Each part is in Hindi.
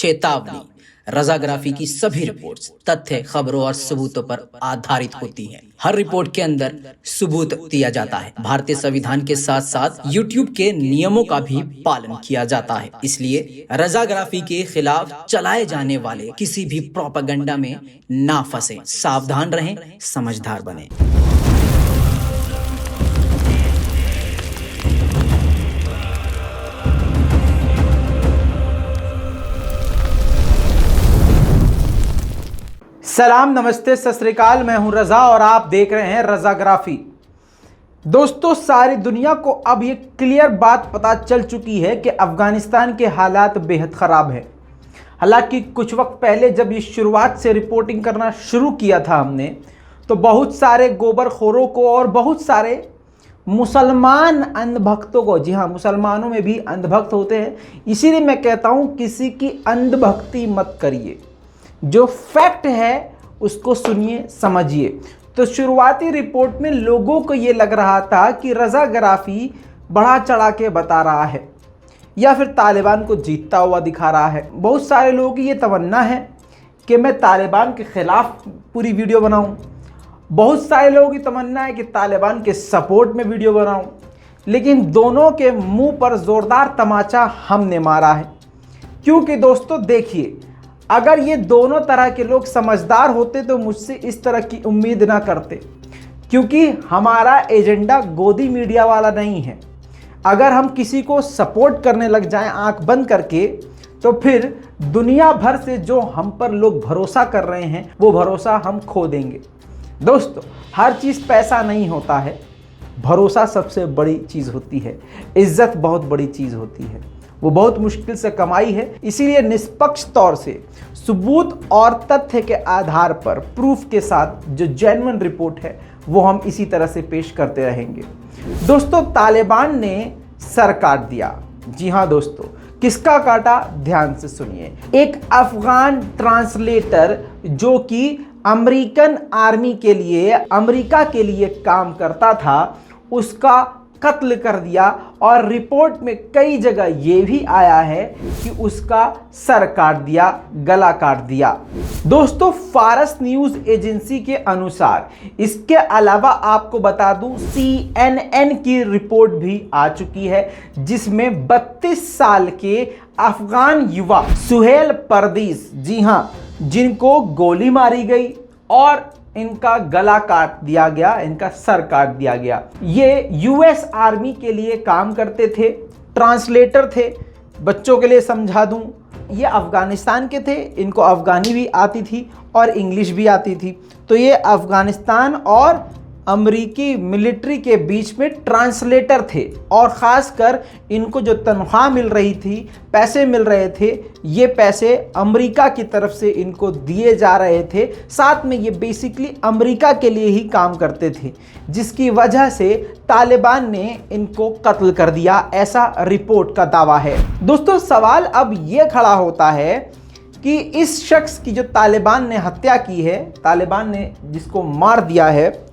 चेतावनी, रजाग्राफी की सभी रिपोर्ट्स तथ्य, खबरों और सबूतों पर आधारित होती हैं। हर रिपोर्ट के अंदर सबूत दिया जाता है। भारतीय संविधान के साथ साथ यूट्यूब के नियमों का भी पालन किया जाता है। इसलिए रजाग्राफी के खिलाफ चलाए जाने वाले किसी भी प्रोपेगेंडा में ना फंसे। सावधान रहें, समझदार बने। सलाम, नमस्ते, सत श्री अकाल। मैं हूं रजा और आप देख रहे हैं रजाग्राफी। दोस्तों, सारी दुनिया को अब ये क्लियर बात पता चल चुकी है कि अफगानिस्तान के हालात बेहद ख़राब हैं। हालांकि कुछ वक्त पहले जब ये शुरुआत से रिपोर्टिंग करना शुरू किया था हमने, तो बहुत सारे गोबरखोरों को और बहुत सारे मुसलमान अंधभक्तों को, जी हाँ, मुसलमानों में भी अंधभक्त होते हैं, इसीलिए मैं कहता हूँ किसी की अंधभक्ति मत करिए। जो फैक्ट है उसको सुनिए, समझिए। तो शुरुआती रिपोर्ट में लोगों को ये लग रहा था कि रजाग्राफी बढ़ा चढ़ा के बता रहा है या फिर तालिबान को जीतता हुआ दिखा रहा है। बहुत सारे लोगों की ये तमन्ना है कि मैं तालिबान के ख़िलाफ़ पूरी वीडियो बनाऊं। बहुत सारे लोगों की तमन्ना है कि तालिबान के सपोर्ट में वीडियो बनाऊं। लेकिन दोनों के मुंह पर ज़ोरदार तमाचा हमने मारा है। क्योंकि दोस्तों देखिए, अगर ये दोनों तरह के लोग समझदार होते तो मुझसे इस तरह की उम्मीद ना करते। क्योंकि हमारा एजेंडा गोदी मीडिया वाला नहीं है। अगर हम किसी को सपोर्ट करने लग जाएं आंख बंद करके, तो फिर दुनिया भर से जो हम पर लोग भरोसा कर रहे हैं वो भरोसा हम खो देंगे। दोस्तों, हर चीज़ पैसा नहीं होता है। भरोसा सबसे बड़ी चीज़ होती है। इज्जत बहुत बड़ी चीज़ होती है, वो बहुत मुश्किल से कमाई है। इसीलिए निष्पक्ष तौर से सबूत और तथ्य के आधार पर, प्रूफ के साथ जो जेन्युइन रिपोर्ट है वो हम इसी तरह से पेश करते रहेंगे। दोस्तों, तालिबान ने सर काट दिया। जी हाँ दोस्तों, किसका काटा, ध्यान से सुनिए। एक अफगान ट्रांसलेटर जो कि अमेरिकन आर्मी के लिए, अमेरिका के लिए काम करता था, उसका कत्ल कर दिया। और रिपोर्ट में कई जगह ये भी आया है कि उसका सर काट दिया, गला काट दिया। दोस्तों, फारस न्यूज़ एजेंसी के अनुसार, इसके अलावा आपको बता दूं, CNN की रिपोर्ट भी आ चुकी है जिसमें 32 साल के अफगान युवा सुहेल परदीस, जी हाँ, जिनको गोली मारी गई और इनका गला काट दिया गया, इनका सर काट दिया गया। ये US आर्मी के लिए काम करते थे, ट्रांसलेटर थे। बच्चों के लिए समझा दूं, ये अफ़गानिस्तान के थे, इनको अफ़गानी भी आती थी और इंग्लिश भी आती थी। तो ये अफ़गानिस्तान और अमेरिकी मिलिट्री के बीच में ट्रांसलेटर थे। और ख़ासकर इनको जो तनख्वाह मिल रही थी, पैसे मिल रहे थे, ये पैसे अमेरिका की तरफ से इनको दिए जा रहे थे। साथ में ये बेसिकली अमेरिका के लिए ही काम करते थे, जिसकी वजह से तालिबान ने इनको कत्ल कर दिया, ऐसा रिपोर्ट का दावा है। दोस्तों, सवाल अब ये खड़ा होता है कि इस शख्स की जो तालिबान ने हत्या की है, तालिबान ने जिसको मार दिया है,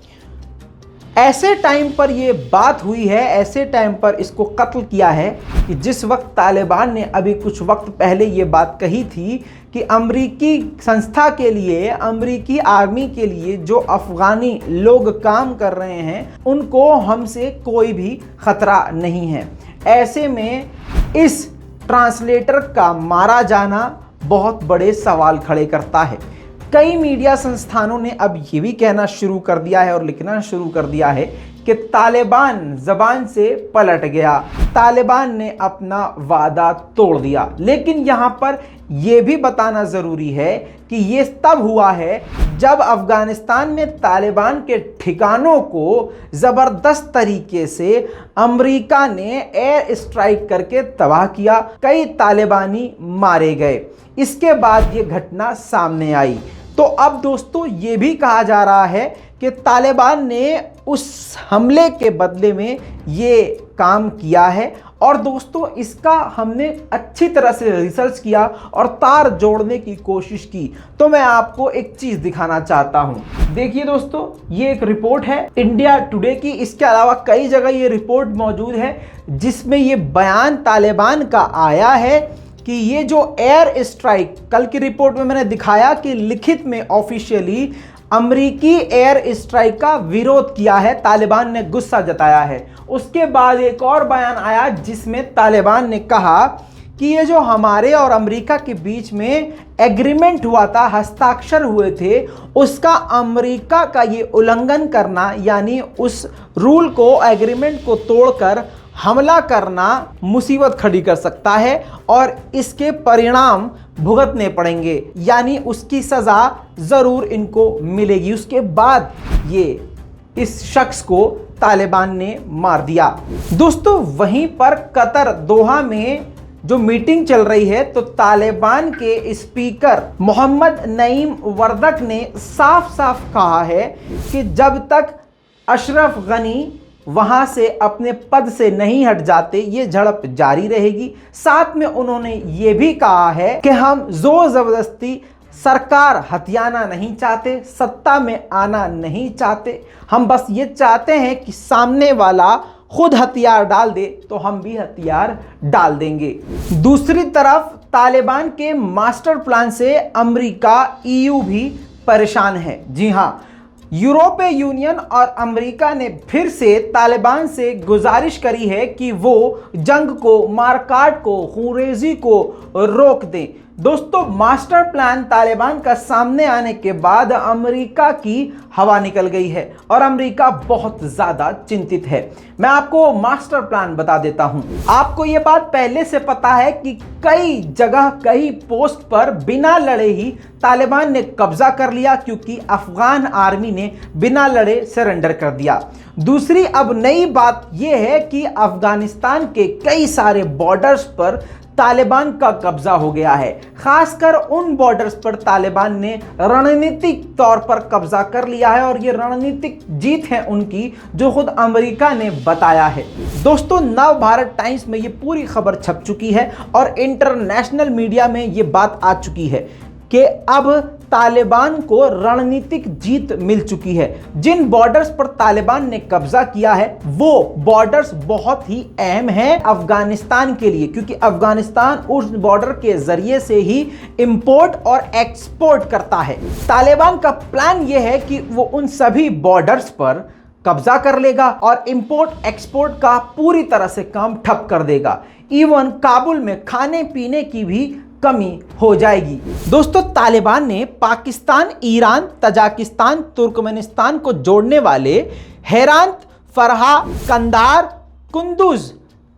ऐसे टाइम पर ये बात हुई है, ऐसे टाइम पर इसको कत्ल किया है कि जिस वक्त तालिबान ने अभी कुछ वक्त पहले ये बात कही थी कि अमरीकी संस्था के लिए, अमरीकी आर्मी के लिए जो अफ़गानी लोग काम कर रहे हैं, उनको हमसे कोई भी ख़तरा नहीं है। ऐसे में इस ट्रांसलेटर का मारा जाना बहुत बड़े सवाल खड़े करता है। कई मीडिया संस्थानों ने अब ये भी कहना शुरू कर दिया है और लिखना शुरू कर दिया है कि तालिबान ज़बान से पलट गया, तालिबान ने अपना वादा तोड़ दिया। लेकिन यहाँ पर यह भी बताना ज़रूरी है कि ये तब हुआ है जब अफ़गानिस्तान में तालिबान के ठिकानों को ज़बरदस्त तरीके से अमेरिका ने एयर स्ट्राइक करके तबाह किया। कई तालिबानी मारे गए। इसके बाद ये घटना सामने आई। तो अब दोस्तों, ये भी कहा जा रहा है कि तालिबान ने उस हमले के बदले में ये काम किया है। और दोस्तों, इसका हमने अच्छी तरह से रिसर्च किया और तार जोड़ने की कोशिश की। तो मैं आपको एक चीज़ दिखाना चाहता हूं। देखिए दोस्तों, ये एक रिपोर्ट है इंडिया टुडे की। इसके अलावा कई जगह ये रिपोर्ट मौजूद है जिसमें ये बयान तालिबान का आया है कि ये जो एयर स्ट्राइक, कल की रिपोर्ट में मैंने दिखाया कि लिखित में ऑफिशियली अमेरिकी एयर स्ट्राइक का विरोध किया है, तालिबान ने गुस्सा जताया है। उसके बाद एक और बयान आया जिसमें तालिबान ने कहा कि ये जो हमारे और अमेरिका के बीच में एग्रीमेंट हुआ था, हस्ताक्षर हुए थे, उसका अमेरिका का ये उल्लंघन करना, यानी उस रूल को, एग्रीमेंट को तोड़कर हमला करना मुसीबत खड़ी कर सकता है और इसके परिणाम भुगतने पड़ेंगे, यानी उसकी सज़ा ज़रूर इनको मिलेगी। उसके बाद ये इस शख्स को तालिबान ने मार दिया। दोस्तों, वहीं पर कतर दोहा में जो मीटिंग चल रही है, तो तालिबान के स्पीकर मोहम्मद नईम वर्दक ने साफ साफ कहा है कि जब तक अशरफ गनी वहां से अपने पद से नहीं हट जाते ये झड़प जारी रहेगी। साथ में उन्होंने ये भी कहा है कि हम जोर जबरदस्ती सरकार हथियाना नहीं चाहते, सत्ता में आना नहीं चाहते, हम बस ये चाहते हैं कि सामने वाला खुद हथियार डाल दे तो हम भी हथियार डाल देंगे। दूसरी तरफ तालिबान के मास्टर प्लान से अमेरिका, EU भी परेशान है। जी हाँ, यूरोपीय यूनियन और अमेरिका ने फिर से तालिबान से गुजारिश करी है कि वो जंग को, मारकाट को, खुरेजी को रोक दें। दोस्तों, मास्टर प्लान तालिबान का सामने आने के बाद अमेरिका की हवा निकल गई है और अमेरिका बहुत ज़्यादा चिंतित है। मैं आपको मास्टर प्लान बता देता हूं। आपको ये बात पहले से पता है कि कई जगह, कई पोस्ट पर बिना लड़े ही तालिबान ने कब्जा कर लिया, क्योंकि अफगान आर्मी ने बिना लड़े सरेंडर कर दिया। दूसरी अब नई बात यह है कि अफगानिस्तान के कई सारे बॉर्डर्स पर तालिबान का कब्जा हो गया है। खासकर उन बॉर्डर्स पर तालिबान ने रणनीतिक तौर पर कब्जा कर लिया है और ये रणनीतिक जीत है उनकी, जो खुद अमेरिका ने बताया है। दोस्तों, नव भारत टाइम्स में ये पूरी खबर छप चुकी है और इंटरनेशनल मीडिया में ये बात आ चुकी है कि अब तालिबान को रणनीतिक जीत मिल चुकी है। जिन बॉर्डर्स पर तालिबान ने कब्जा किया है वो बॉर्डर्स बहुत ही अहम हैं अफगानिस्तान के लिए, क्योंकि अफगानिस्तान उस बॉर्डर के जरिए से ही इंपोर्ट और एक्सपोर्ट करता है। तालिबान का प्लान यह है कि वो उन सभी बॉर्डर्स पर कब्जा कर लेगा और इंपोर्ट एक्सपोर्ट का पूरी तरह से काम ठप कर देगा। इवन काबुल में खाने पीने की भी कमी हो जाएगी। दोस्तों, तालिबान ने पाकिस्तान, ईरान, तजाकिस्तान, तुर्कमेनिस्तान को जोड़ने वाले हेरात, फरहा, कंधार, कुंदुज,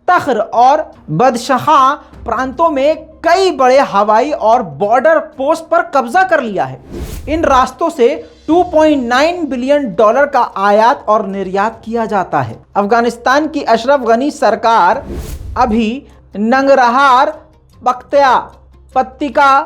तख्र और बदशहा प्रांतों में कई बड़े हवाई और बॉर्डर पोस्ट पर कब्जा कर लिया है। इन रास्तों से $2.9 बिलियन का आयात और निर्यात किया जाता है। अफगानिस्तान की अशरफ गनी सरकार अभी नंगरहार, बख्तिया, पत्तिका,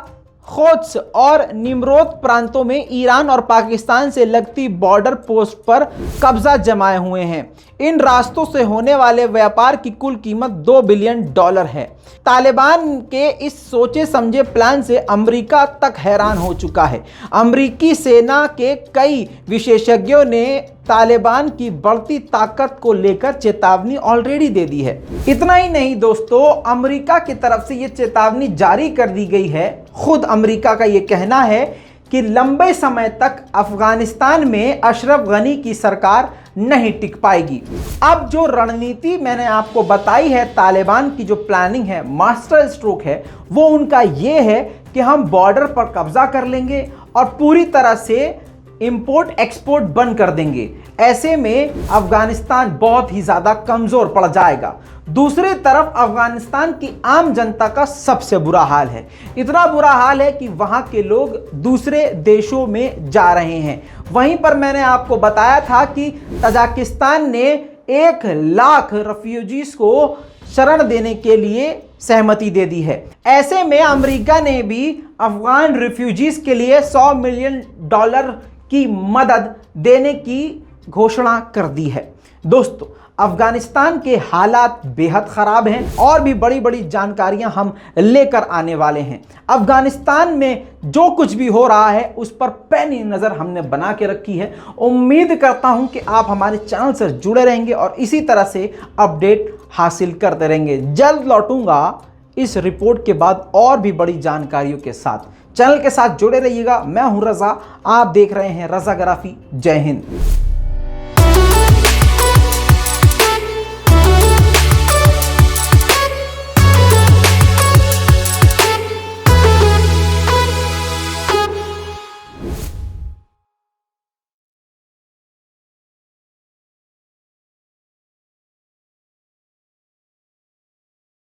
खोत्स और निमरोज प्रांतों में ईरान और पाकिस्तान से लगती बॉर्डर पोस्ट पर कब्जा जमाए हुए हैं। इन रास्तों से होने वाले व्यापार की कुल कीमत $2 बिलियन है। तालिबान के इस सोचे समझे प्लान से अमेरिका तक हैरान हो चुका है। अमेरिकी सेना के कई विशेषज्ञों ने तालिबान की बढ़ती ताकत को लेकर चेतावनी ऑलरेडी दे दी है। इतना ही नहीं दोस्तों, अमेरिका की तरफ से ये चेतावनी जारी कर दी गई है। खुद अमेरिका का ये कहना है कि लंबे समय तक अफगानिस्तान में अशरफ गनी की सरकार नहीं टिक पाएगी। अब जो रणनीति मैंने आपको बताई है, तालिबान की जो प्लानिंग है, मास्टर स्ट्रोक है, वो उनका ये है कि हम बॉर्डर पर कब्जा कर लेंगे और पूरी तरह से इंपोर्ट एक्सपोर्ट बंद कर देंगे। ऐसे में अफगानिस्तान बहुत ही ज़्यादा कमज़ोर पड़ जाएगा। दूसरी तरफ अफगानिस्तान की आम जनता का सबसे बुरा हाल है। इतना बुरा हाल है कि वहाँ के लोग दूसरे देशों में जा रहे हैं। वहीं पर मैंने आपको बताया था कि तजाकिस्तान ने 1 लाख रेफ्यूजीज को शरण देने के लिए सहमति दे दी है। ऐसे में अमेरिका ने भी अफगान रेफ्यूजीज के लिए $100 मिलियन की मदद देने की घोषणा कर दी है। दोस्तों, अफगानिस्तान के हालात बेहद ख़राब हैं और भी बड़ी बड़ी जानकारियां हम लेकर आने वाले हैं। अफगानिस्तान में जो कुछ भी हो रहा है उस पर पैनी नज़र हमने बना के रखी है। उम्मीद करता हूं कि आप हमारे चैनल से जुड़े रहेंगे और इसी तरह से अपडेट हासिल करते रहेंगे। जल्द लौटूंगा इस रिपोर्ट के बाद और भी बड़ी जानकारियों के साथ। चैनल के साथ जुड़े रहिएगा। मैं हूं रजा, आप देख रहे हैं रजाग्राफी। जय हिंद।